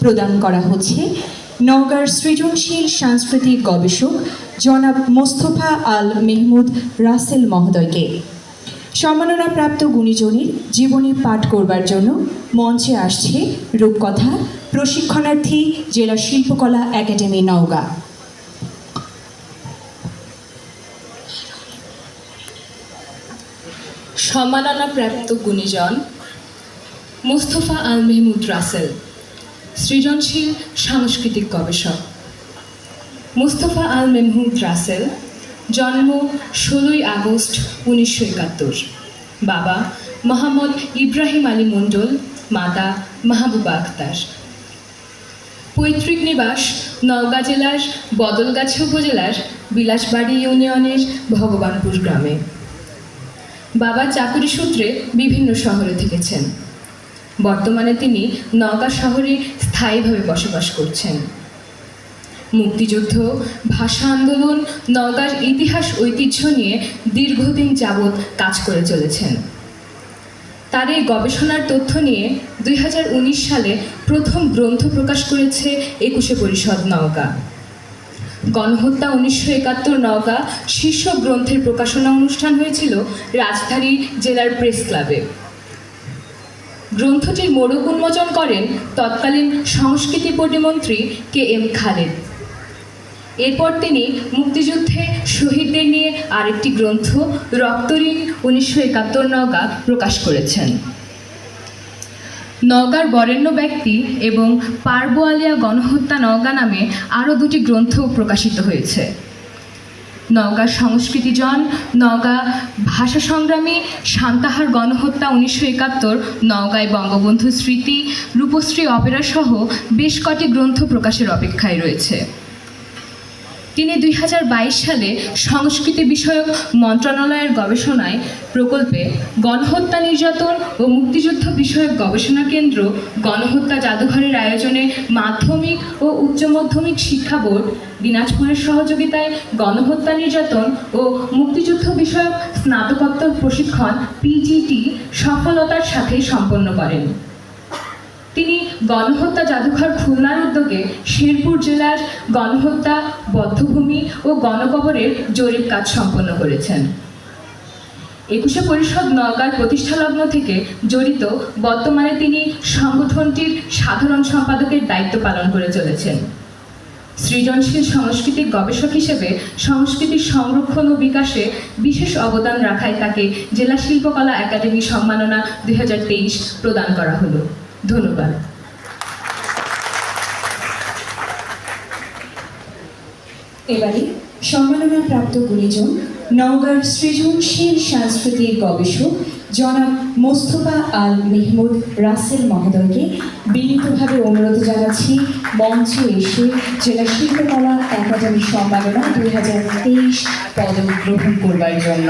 প্রদান করা হচ্ছে নওগাঁর সৃজনশীল সাংস্কৃতিক গবেষক জনাব মোস্তফা আল মেহমুদ রাসেল মহোদয়কে। সম্মাননাপ্রাপ্ত গুণীজনের জীবনী পাঠ করবার জন্য মঞ্চে আসছে রূপকথা প্রশিক্ষণার্থী জেলা শিল্পকলা একাডেমি নওগাঁ। সম্মাননাপ্রাপ্ত গুণীজন মোস্তফা আল মেহমুদ রাসেল, সৃজনশীল সাংস্কৃতিক গবেষক। মোস্তফা আল মেহমুদ রাসেল জন্ম 16ই আগস্ট 1971। বাবা মোহাম্মদ ইব্রাহিম আলী মণ্ডল, মাতা মাহবুবা আক্তার। পৈতৃক নিবাস নওগাঁ জেলার বদলগাছি উপজেলার বিলাসবাড়ি ইউনিয়নের ভগবানপুর গ্রামে। বাবা চাকুরি সূত্রে বিভিন্ন শহরে থেকেছেন। বর্তমানে তিনি নওগাঁ শহরে স্থায়ীভাবে বসবাস করছেন। মুক্তিযুদ্ধ, ভাষা আন্দোলন, নওগাঁর ইতিহাস ঐতিহ্য নিয়ে দীর্ঘদিন যাবৎ কাজ করে চলেছেন। তার এই গবেষণার তথ্য নিয়ে 2019 সালে প্রথম গ্রন্থ প্রকাশ করেছে 21শে পরিষদ নওগাঁ। গণহত্যা 1971 নওগাঁ শীর্ষক গ্রন্থের প্রকাশনা অনুষ্ঠান হয়েছিল রাজধানী জেলার প্রেস ক্লাবে। গ্রন্থটির মোড়ক উন্মোচন করেন তৎকালীন সংস্কৃতি প্রতিমন্ত্রী KM খালেদ। এরপর তিনি মুক্তিযুদ্ধে শহীদদের নিয়ে আরেকটি গ্রন্থ রক্তঋণ 1971 নওগাঁ প্রকাশ করেছেন। নওগাঁর বরেণ্য ব্যক্তি এবং পার্বয়ালিয়া গণহত্যা নওগাঁ নামে আরও দুটি গ্রন্থ প্রকাশিত হয়েছে। নওগাঁ সংস্কৃতিজন, নওগাঁ ভাষা সংগ্রামী, সান্তাহার গণহত্যা 1971, নওগাঁয় বঙ্গবন্ধু স্মৃতি, রূপশ্রী অপেরা সহ বেশ কটি গ্রন্থ প্রকাশের অপেক্ষায় রয়েছে। তিনি 2022 সালে সংস্কৃতি বিষয়ক মন্ত্রণালয়ের গবেষণায় প্রকল্পে গণহত্যা নির্যাতন ও মুক্তিযুদ্ধ বিষয়ক গবেষণা কেন্দ্র গণহত্যা জাদুঘরের আয়োজনে মাধ্যমিক ও উচ্চ মাধ্যমিক শিক্ষা বোর্ড দিনাজপুরের সহযোগিতায় গণহত্যা নির্যাতন ও মুক্তিযুদ্ধ বিষয়ক স্নাতকোত্তর প্রশিক্ষণ PGT সফলতার সাথে সম্পন্ন করেন। তিনি গণহত্যা জাদুঘর খুলনার উদ্যোগে শেরপুর জেলার গণহত্যা, বধ্যভূমি ও গণকবরের জরিপ কাজ সম্পন্ন করেছেন। 21শে পরিষদ নওগাঁর প্রতিষ্ঠালগ্ন থেকে জড়িত। বর্তমানে তিনি সংগঠনটির সাধারণ সম্পাদকের দায়িত্ব পালন করে চলেছেন। সৃজনশীল সাংস্কৃতিক গবেষক হিসেবে সংস্কৃতির সংরক্ষণ ও বিকাশে বিশেষ অবদান রাখায় তাকে জেলা শিল্পকলা একাডেমি সম্মাননা 2023 প্রদান করা হলো। ধন্যবাদ। এবারে সম্মাননাপ্রাপ্ত গুণীজন নওগাঁর সৃজনশীল সাংস্কৃতিক গবেষক জনাব মোস্তফা আল মেহমুদ রাসেল মহোদয়কে বিনীতভাবে অনুরোধ জানাচ্ছি মঞ্চে এসে জেলা শিল্পকলা একাডেমি সম্মাননা 2023 পদক গ্রহণ করবার জন্য।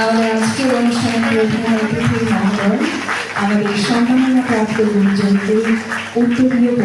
আমাদের আজকের অনুষ্ঠানে প্রধান অতিথি মহোদয় আমাদের সম্মাননাপ্রাপ্ত গুণীজনকে উত্তরীয়